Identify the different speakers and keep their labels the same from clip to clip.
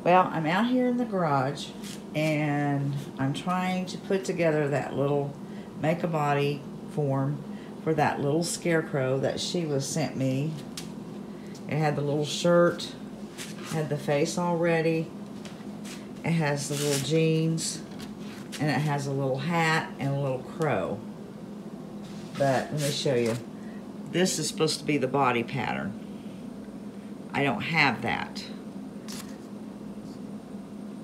Speaker 1: Well, I'm out here in the garage and I'm trying to put together that little make-a-body form for that little Scarecrow that Sheila sent me. It had the little shirt, had the face already, it has the little jeans, and it has a little hat and a little crow. But let me show you. This is supposed to be the body pattern. I don't have that.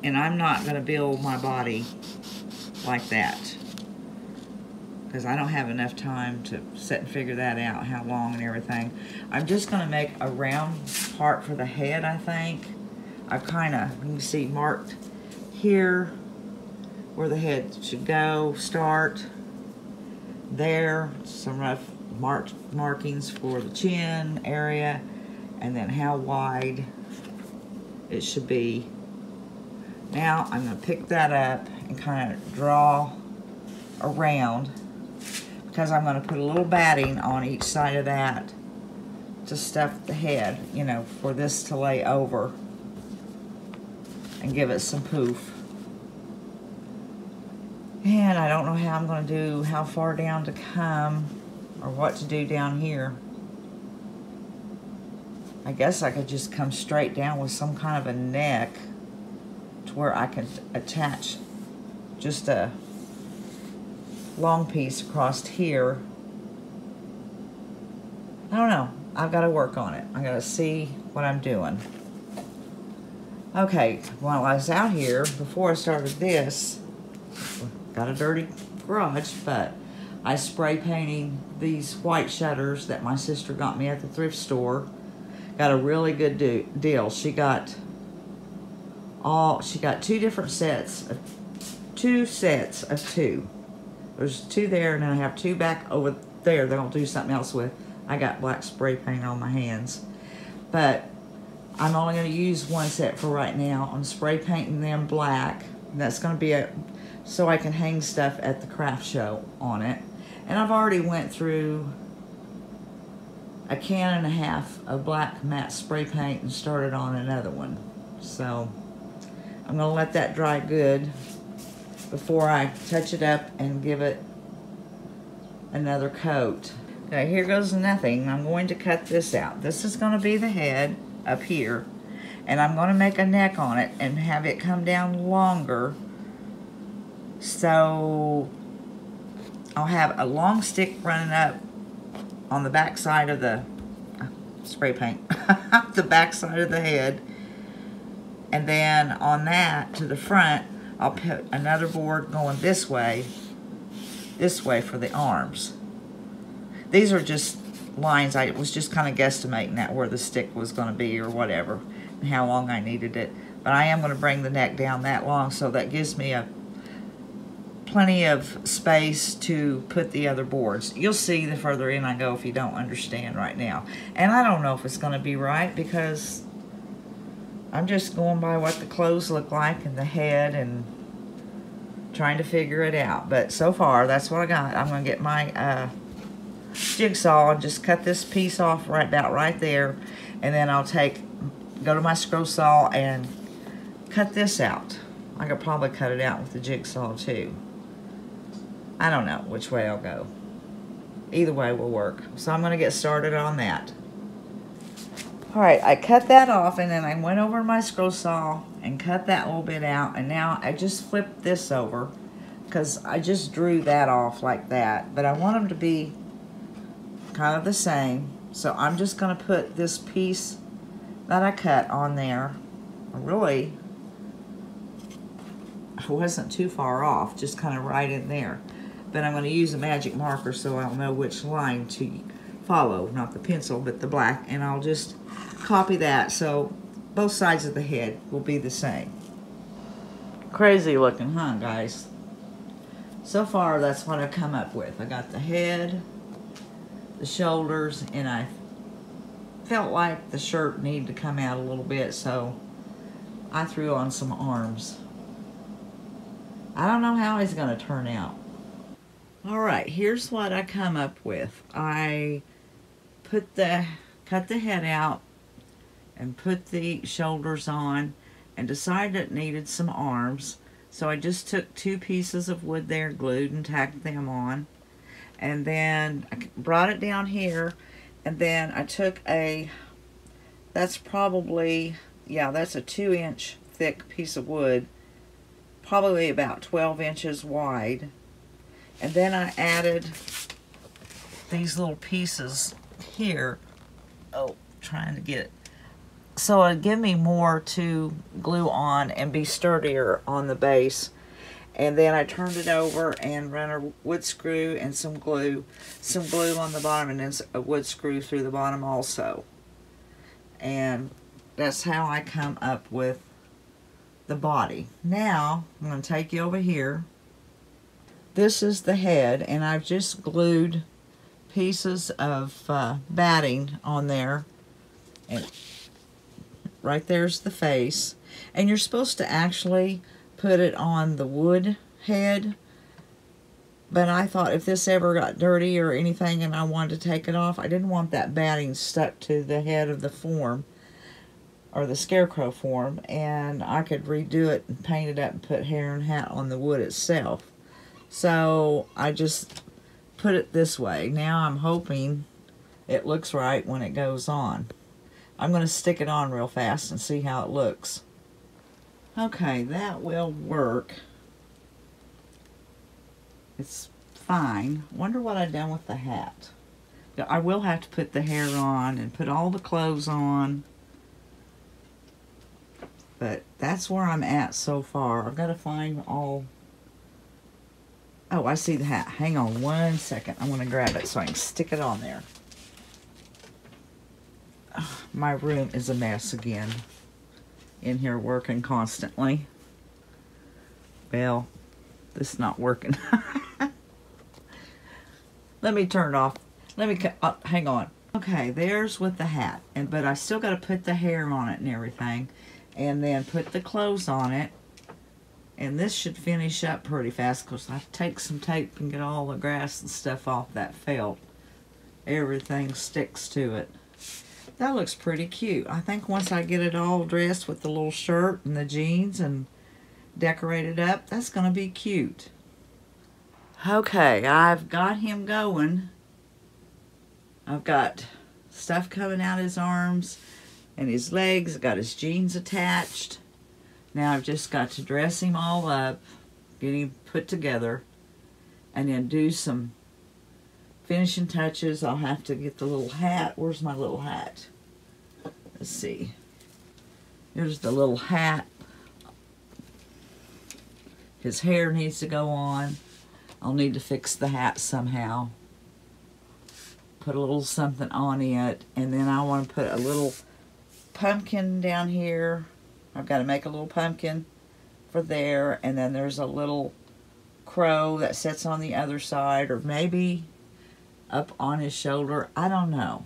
Speaker 1: And I'm not going to build my body like that, because I don't have enough time to sit and figure that out, how long and everything. I'm just going to make a round part for the head, I think. I've kind of, you can see, marked here where the head should go, start. There, some rough markings for the chin area, and then how wide it should be. Now I'm going to pick that up and kind of draw around, because I'm going to put a little batting on each side of that to stuff the head, you know, for this to lay over and give it some poof. And I don't know how I'm going to do, how far down to come or what to do down here. I guess I could just come straight down with some kind of a neck to where I can attach just a long piece across here. I don't know. I've got to work on it. I got to see what I'm doing. Okay, while I was out here, before I started this, got a dirty garage, but I spray painting these white shutters that my sister got me at the thrift store. Got a really good deal. She got two different sets of two. There's two there, and then I have two back over there that I'll do something else with. I got black spray paint on my hands, but I'm only going to use one set for right now. I'm spray painting them black. And that's going to be so I can hang stuff at the craft show on it. And I've already went through a can and a half of black matte spray paint and started on another one. So I'm going to let that dry good before I touch it up and give it another coat. Okay, here goes nothing. I'm going to cut this out. This is going to be the head up here, and I'm going to make a neck on it and have it come down longer, so I'll have a long stick running up on the back side of the spray paint, the back side of the head, and then on that to the front I'll put another board going this way for the arms. These are just lines. I was just kind of guesstimating that where the stick was going to be or whatever, and how long I needed it. But I am going to bring the neck down that long, so that gives me plenty of space to put the other boards. You'll see the further in I go if you don't understand right now. And I don't know if it's going to be right, because I'm just going by what the clothes look like and the head and trying to figure it out. But so far, that's what I got. I'm going to get my jigsaw and just cut this piece off about right there, and then I'll go to my scroll saw and cut this out. I could probably cut it out with the jigsaw too. I don't know which way I'll go. Either way will work. So I'm going to get started on that. Alright, I cut that off, and then I went over to my scroll saw and cut that little bit out, and now I just flipped this over because I just drew that off like that, but I want them to be kind of the same. So I'm just going to put this piece that I cut on there. I wasn't too far off, just kind of right in there. But I'm going to use a magic marker so I'll know which line to follow, not the pencil but the black, and I'll just copy that so both sides of the head will be the same. Crazy looking, huh, guys? So far that's what I've come up with. I got the head, the shoulders, and I felt like the shirt needed to come out a little bit, so I threw on some arms. I don't know how he's going to turn out. Alright, here's what I come up with. I cut the head out and put the shoulders on, and decided it needed some arms. So I just took 2 pieces of wood there, glued and tacked them on. And then I brought it down here, and then I took that's probably, yeah, that's a 2-inch thick piece of wood, probably about 12 inches wide. And then I added these little pieces here. Oh, trying to get it. So it'd give me more to glue on and be sturdier on the base. And then I turned it over and ran a wood screw and some glue on the bottom, and then a wood screw through the bottom also. And that's how I come up with the body. Now I'm going to take you over here. This is the head, and I've just glued pieces of batting on there, and right there's the face. And you're supposed to actually put it on the wood head, but I thought if this ever got dirty or anything and I wanted to take it off, I didn't want that batting stuck to the head of the form, or the Scarecrow form, and I could redo it and paint it up and put hair and hat on the wood itself. So I just put it this way. Now I'm hoping it looks right when it goes on. I'm going to stick it on real fast and see how it looks. Okay, that will work. It's fine. Wonder what I've done with the hat. I will have to put the hair on and put all the clothes on. But that's where I'm at so far. I've got to find all... Oh, I see the hat. Hang on 1 second. I'm going to grab it so I can stick it on there. My room is a mess again. In here working constantly. Well, this is not working. Let me turn it off. Let me hang on. Okay, there's with the hat, but I still got to put the hair on it and everything, and then put the clothes on it. And this should finish up pretty fast because I have to take some tape and get all the grass and stuff off that felt. Everything sticks to it. That looks pretty cute. I think once I get it all dressed with the little shirt and the jeans and decorated up, that's going to be cute. Okay, I've got him going. I've got stuff coming out his arms and his legs. I've got his jeans attached. Now I've just got to dress him all up, get him put together, and then do some finishing touches. I'll have to get the little hat. Where's my little hat? Let's see. Here's the little hat. His hair needs to go on. I'll need to fix the hat somehow. Put a little something on it. And then I want to put a little pumpkin down here. I've got to make a little pumpkin for there. And then there's a little crow that sits on the other side, or maybe up on his shoulder. I don't know.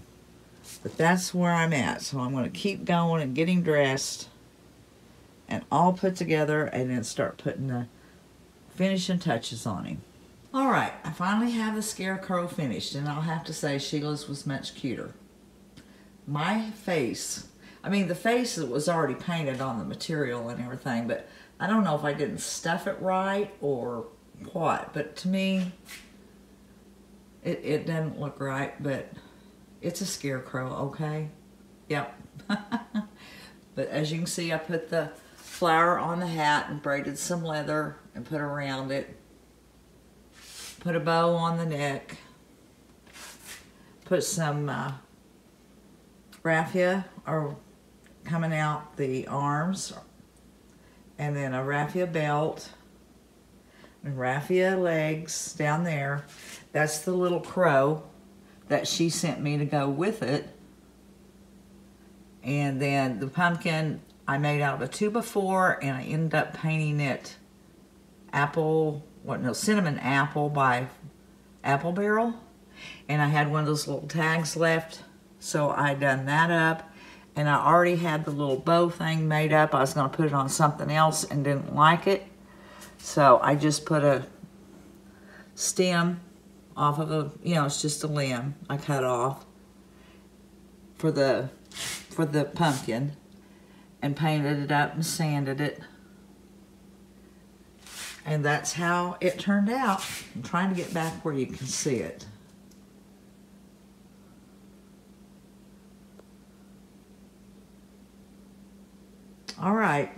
Speaker 1: But that's where I'm at. So I'm going to keep going and get him dressed and all put together, and then start putting the finishing touches on him. Alright, I finally have the Scarecrow finished, and I'll have to say Sheila's was much cuter. My face, I mean the face was already painted on the material and everything, but I don't know if I didn't stuff it right or what, but to me it doesn't look right, but it's a Scarecrow, okay? Yep. But as you can see, I put the flower on the hat and braided some leather and put around it. Put a bow on the neck. Put some raffia or coming out the arms. And then a raffia belt. And raffia legs down there. That's the little crow that she sent me to go with it. And then the pumpkin I made out of a 2x4, and I ended up painting it cinnamon apple by Apple Barrel. And I had one of those little tags left, so I done that up. And I already had the little bow thing made up. I was going to put it on something else and didn't like it. So I just put a stem off of it's just a limb I cut off for the pumpkin. and painted it up and sanded it. And that's how it turned out. I'm trying to get back where you can see it. All right.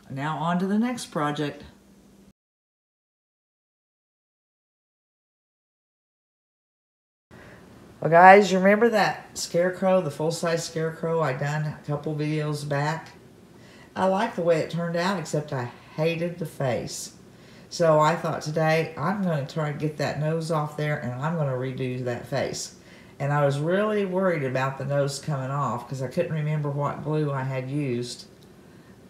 Speaker 1: Now on to the next project. Well guys, you remember that Scarecrow, the full-size Scarecrow I done a couple videos back? I like the way it turned out, except I hated the face. So I thought today I'm going to try to get that nose off there and I'm going to redo that face. And I was really worried about the nose coming off because I couldn't remember what glue I had used.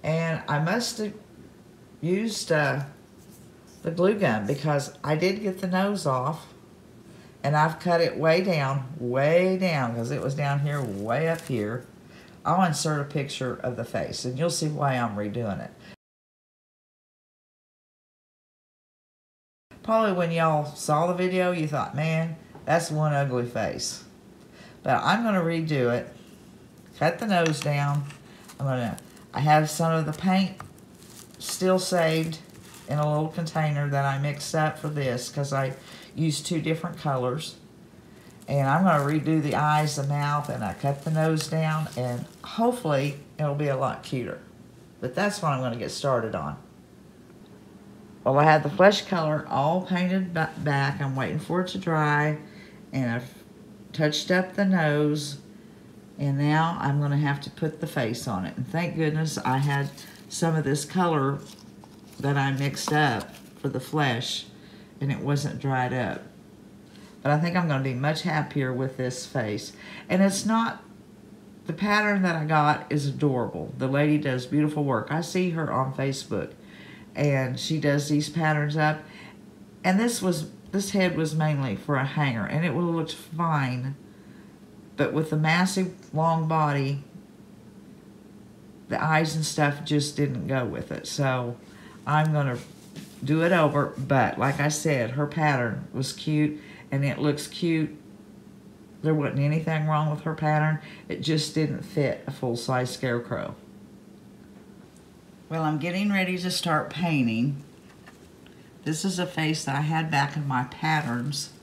Speaker 1: And I must have used the glue gun because I did get the nose off. And I've cut it way down, because it was down here, way up here. I'll insert a picture of the face, and you'll see why I'm redoing it. Probably when y'all saw the video, you thought, man, that's one ugly face. But I'm going to redo it, cut the nose down. I have some of the paint still saved in a little container that I mixed up for this, because I used 2 different colors. And I'm going to redo the eyes, the mouth, and I cut the nose down, and hopefully it'll be a lot cuter. But that's what I'm going to get started on. Well, I have the flesh color all painted back. I'm waiting for it to dry, and I've touched up the nose, and now I'm going to have to put the face on it. And thank goodness I had some of this color that I mixed up for the flesh, and it wasn't dried up. But I think I'm going to be much happier with this face. And it's not, the pattern that I got is adorable. The lady does beautiful work. I see her on Facebook, and she does these patterns up. And this head was mainly for a hanger, and it would have looked fine. But with the massive long body, the eyes and stuff just didn't go with it. So I'm going to do it over. But like I said, her pattern was cute, and it looks cute. There wasn't anything wrong with her pattern. It just didn't fit a full-size Scarecrow. Well, I'm getting ready to start painting. This is a face that I had back in my patterns,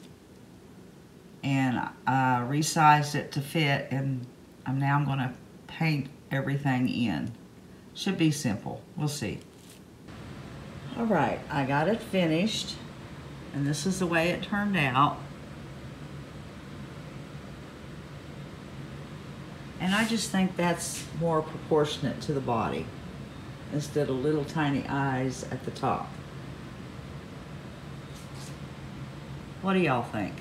Speaker 1: and I resized it to fit, and I'm now going to paint everything in. Should be simple. We'll see. All right, I got it finished, and this is the way it turned out. And I just think that's more proportionate to the body, instead of little tiny eyes at the top. What do y'all think?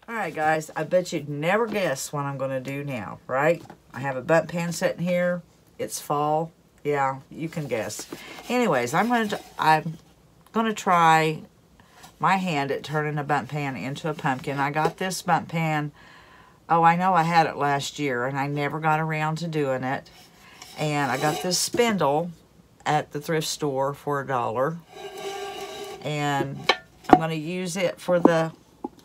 Speaker 1: Alright guys, I bet you'd never guess what I'm going to do now, right? I have a Bundt pan sitting here. It's fall. Yeah, you can guess. Anyways, I'm gonna try my hand at turning a Bundt pan into a pumpkin. I got this Bundt pan, oh, I know I had it last year, and I never got around to doing it. And I got this spindle at the thrift store for $1. And I'm going to use it for the,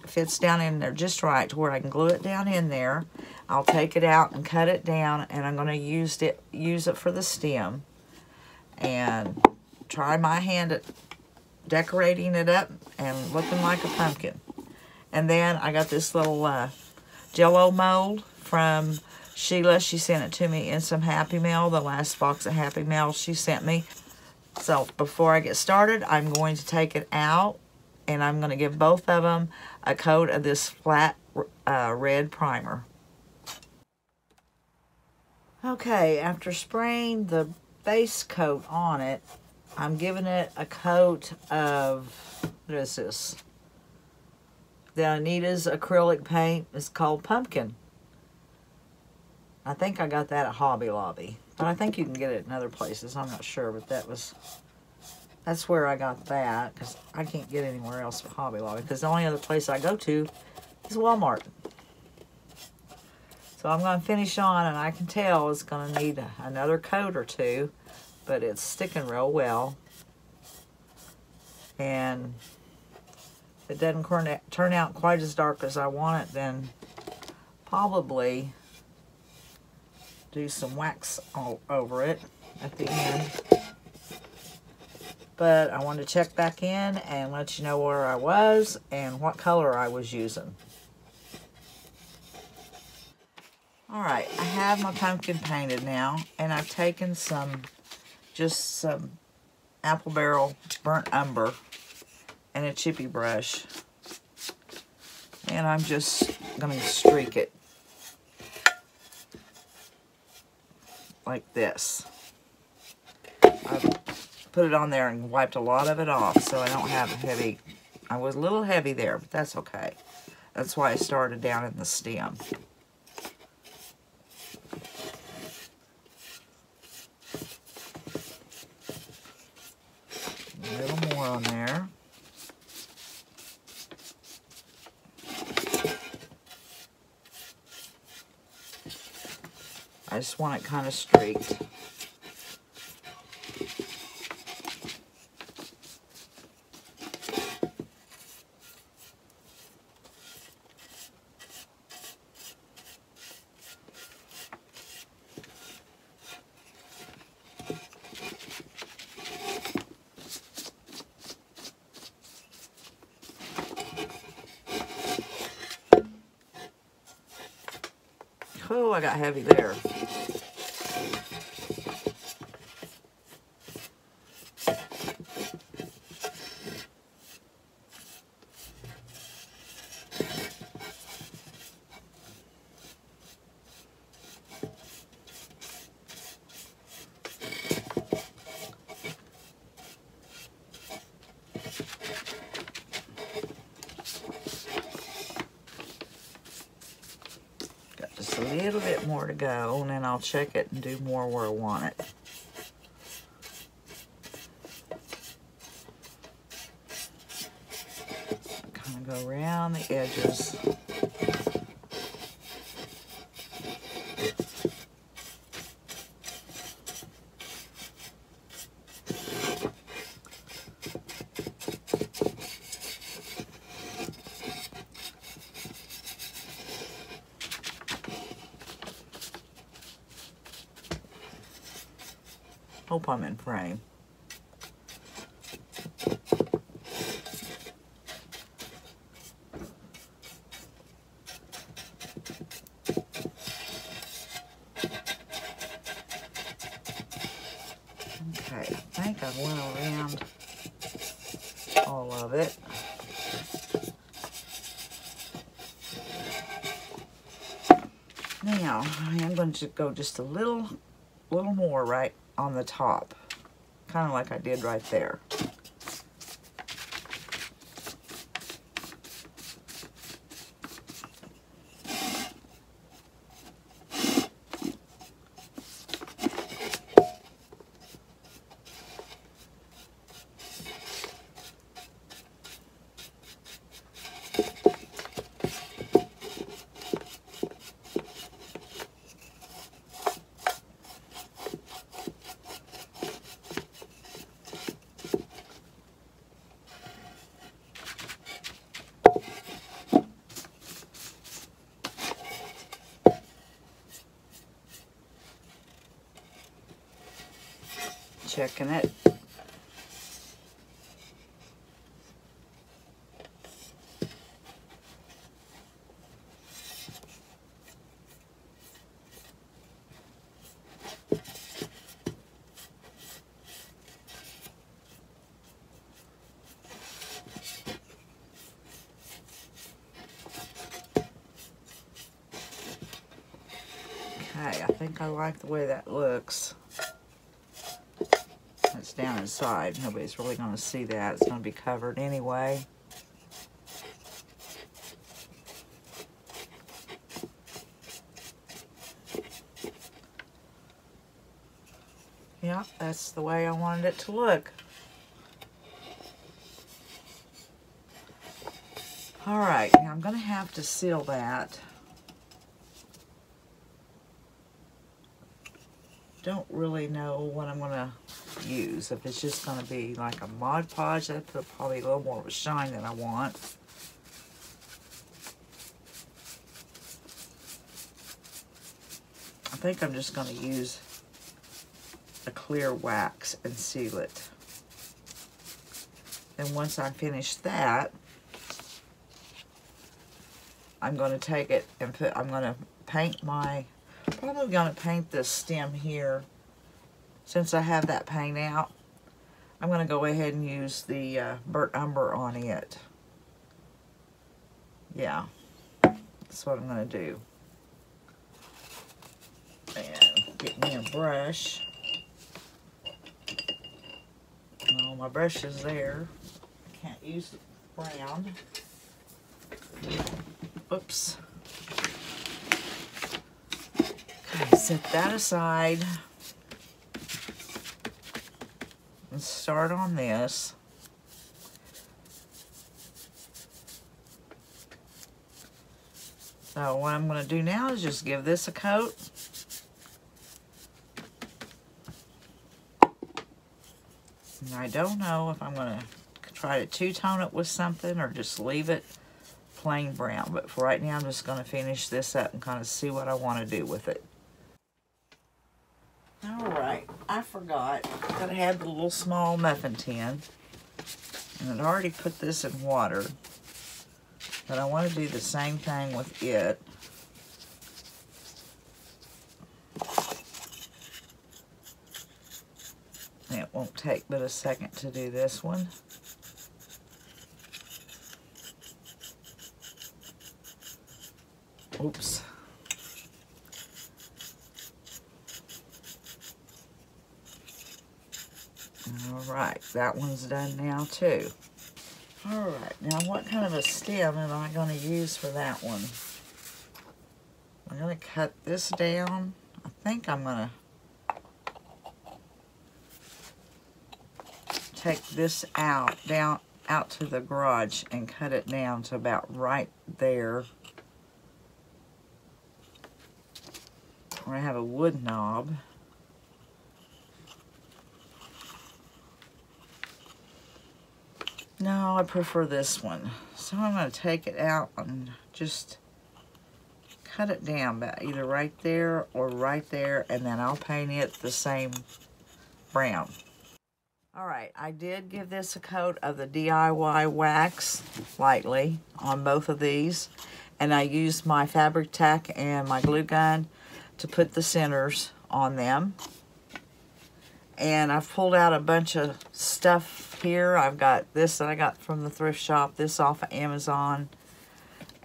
Speaker 1: fits down in there just right to where I can glue it down in there. I'll take it out and cut it down, and I'm going to use it for the stem. And try my hand at decorating it up and looking like a pumpkin. And then I got this little Jello mold from Sheila. She sent it to me in some Happy Mail, the last box of Happy Mail she sent me. So before I get started, I'm going to take it out, and I'm going to give both of them a coat of this flat red primer. Okay, after spraying the base coat on it, I'm giving it a coat of, what is this? The Anita's acrylic paint is called Pumpkin. I think I got that at Hobby Lobby, but I think you can get it in other places. I'm not sure, but that's where I got that, because I can't get anywhere else at Hobby Lobby, because the only other place I go to is Walmart. So I'm going to finish on, and I can tell it's going to need another coat or two, but it's sticking real well. And if it doesn't turn out quite as dark as I want it, then probably do some wax all over it at the end. But I wanted to check back in and let you know where I was and what color I was using. Alright, I have my pumpkin painted now, and I've taken just some apple barrel burnt umber and a chippy brush, and I'm just going to streak it like this. I've put it on there and wiped a lot of it off so I don't have a heavy. I was a little heavy there, but that's okay. That's why I started down in the stem. A little more on there. I just want it kind of streaked. Oh, I got heavy there. Just a little bit more to go, and then I'll check it and do more where I want it. Kind of go around the edges. Hope I'm in frame. Okay, I think I went around all of it. Now, I am going to go just a little more right on the top, kind of like I did right there. Checking it. Okay, I think I like the way that looks. It's down inside. Nobody's really going to see that. It's going to be covered anyway. Yeah, that's the way I wanted it to look. Alright, now I'm going to have to seal that. Don't really know what I'm going to use. If it's just going to be like a Mod Podge, that'd put probably a little more of a shine than I want. think I'm just going to use a clear wax and seal it. And once I finish that, I'm going to take it and I'm going to paint probably going to paint this stem here. Since I have that paint out, I'm going to go ahead and use the burnt umber on it. Yeah, that's what I'm going to do. And get me a brush. Oh, my brush is there. I can't use the brown. Oops. Okay, set that aside. And start on this. So what I'm going to do now is just give this a coat. And I don't know if I'm going to try to two-tone it with something or just leave it plain brown. But for right now, I'm just going to finish this up and kind of see what I want to do with it. Alright, I forgot that I had the little small muffin tin. And I'd already put this in water. But I want to do the same thing with it. And it won't take but a second to do this one. Oops. Alright, that one's done now too. Alright, now what kind of a stem am I going to use for that one? I'm going to cut this down. I think I'm going to take this out to the garage and cut it down to about right there. I have a wood knob. No, I prefer this one. So I'm going to take it out and just cut it down about either right there or right there, and then I'll paint it the same brown. Alright, I did give this a coat of the DIY wax lightly on both of these, and I used my fabric tack and my glue gun to put the centers on them. And I've pulled out a bunch of stuff here. I've got this that I got from the thrift shop, this off of Amazon,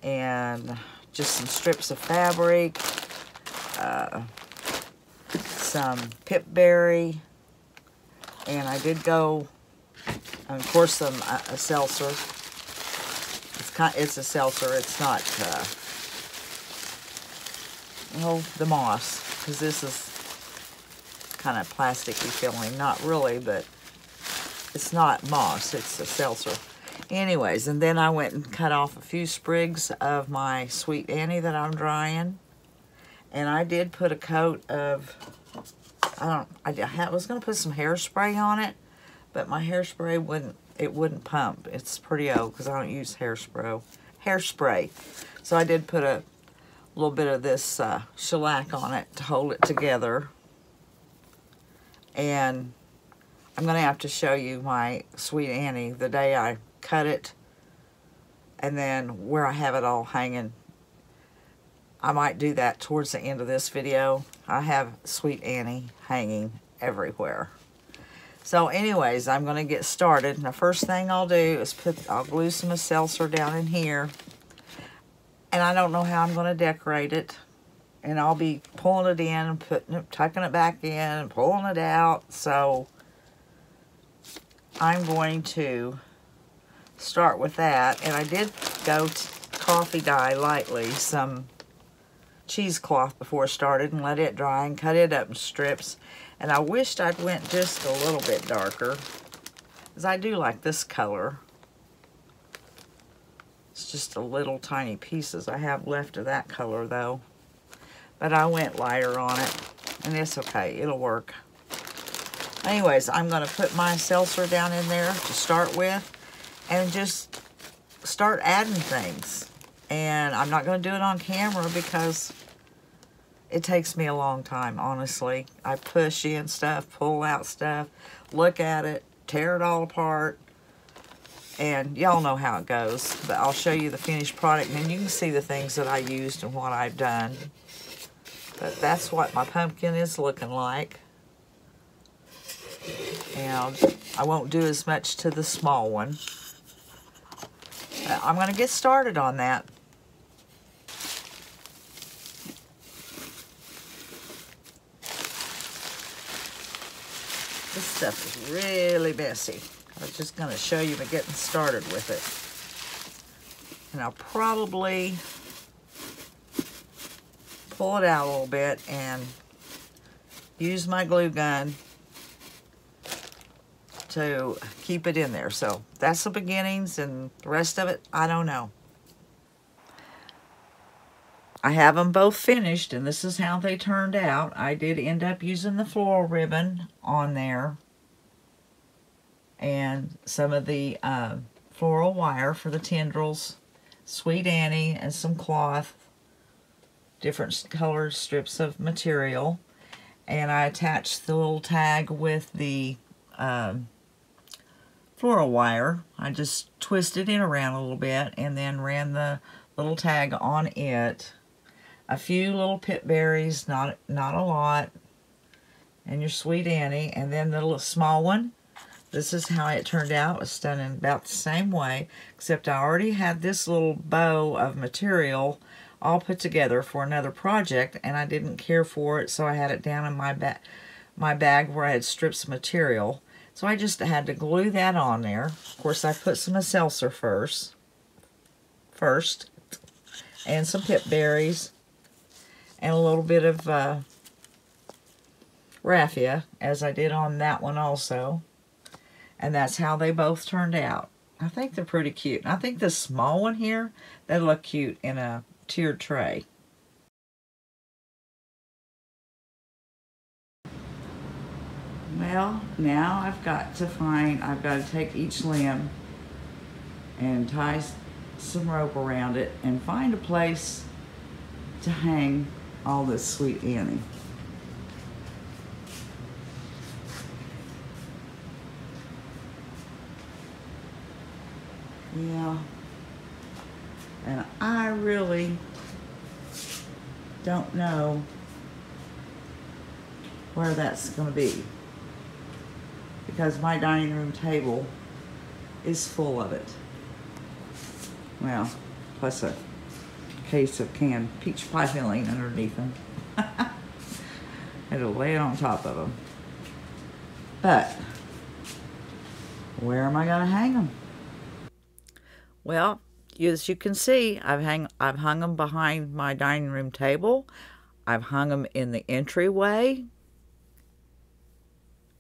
Speaker 1: and just some strips of fabric, some pipberry, and I did go, and of course, a seltzer. It's a seltzer. It's not, the moss, because this is kind of plasticky feeling. Not really, but it's not moss. It's a seltzer. Anyways, and then I went and cut off a few sprigs of my Sweet Annie that I'm drying. And I did put a coat of, I was going to put some hairspray on it, but my hairspray wouldn't pump. It's pretty old because I don't use hairspray. So I did put a little bit of this shellac on it to hold it together. And I'm going to have to show you my Sweet Annie the day I cut it, and then where I have it all hanging. I might do that towards the end of this video. I have Sweet Annie hanging everywhere. So anyways, I'm going to get started. And the first thing I'll do is I'll glue some seltzer down in here. And I don't know how I'm going to decorate it. And I'll be pulling it in, tucking it back in, pulling it out. So I'm going to start with that. And I did go coffee dye lightly some cheesecloth before I started and let it dry and cut it up in strips. And I wished I'd went just a little bit darker, because I do like this color. It's just a little tiny pieces I have left of that color though. But I went lighter on it, and it's okay, it'll work. Anyways, I'm going to put my seltzer down in there to start with, and just start adding things. And I'm not going to do it on camera because It takes me a long time, honestly. I push in stuff, pull out stuff, look at it, tear it all apart, and y'all know how it goes. But I'll show you the finished product, and then you can see the things that I used and what I've done. But that's what my pumpkin is looking like. And I won't do as much to the small one. I'm going to get started on that. This stuff is really messy. I'm just going to show you getting started with it. And I'll probably pull it out a little bit and use my glue gun to keep it in there. So that's the beginnings, and the rest of it, I don't know. I have them both finished, and this is how they turned out. I did end up using the floral ribbon on there and some of the floral wire for the tendrils, Sweet Annie, and some cloth, different colored strips of material. And I attached the little tag with the floral wire. I just twisted it around a little bit and then ran the little tag on it. A few little pip berries, not a lot, and your Sweet Annie, and then the little small one. This is how it turned out. It was done in about the same way, except I already had this little bow of material all put together for another project, and I didn't care for it, so I had it down in my bag where I had strips of material. So I just had to glue that on there. Of course, I put some seltzer first, and some pip berries, and a little bit of raffia, as I did on that one also. And that's how they both turned out. I think they're pretty cute. I think the small one here, that'll look cute in a tiered tray. Well, now I've got to take each limb and tie some rope around it and find a place to hang all this Sweet Annie. Yeah, and I really don't know where that's going to be, because my dining room table is full of it. Well, plus a case of canned peach pie filling underneath them. I had to lay it on top of them. But where am I going to hang them? Well, as you can see, I've hung them behind my dining room table. I've hung them in the entryway.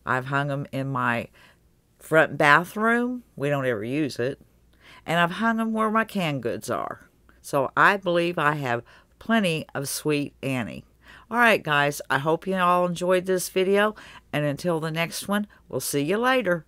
Speaker 1: I've hung them in my front bathroom. We don't ever use it. And I've hung them where my canned goods are. So I believe I have plenty of Sweet Annie. All right, guys, I hope you all enjoyed this video. And until the next one, we'll see you later.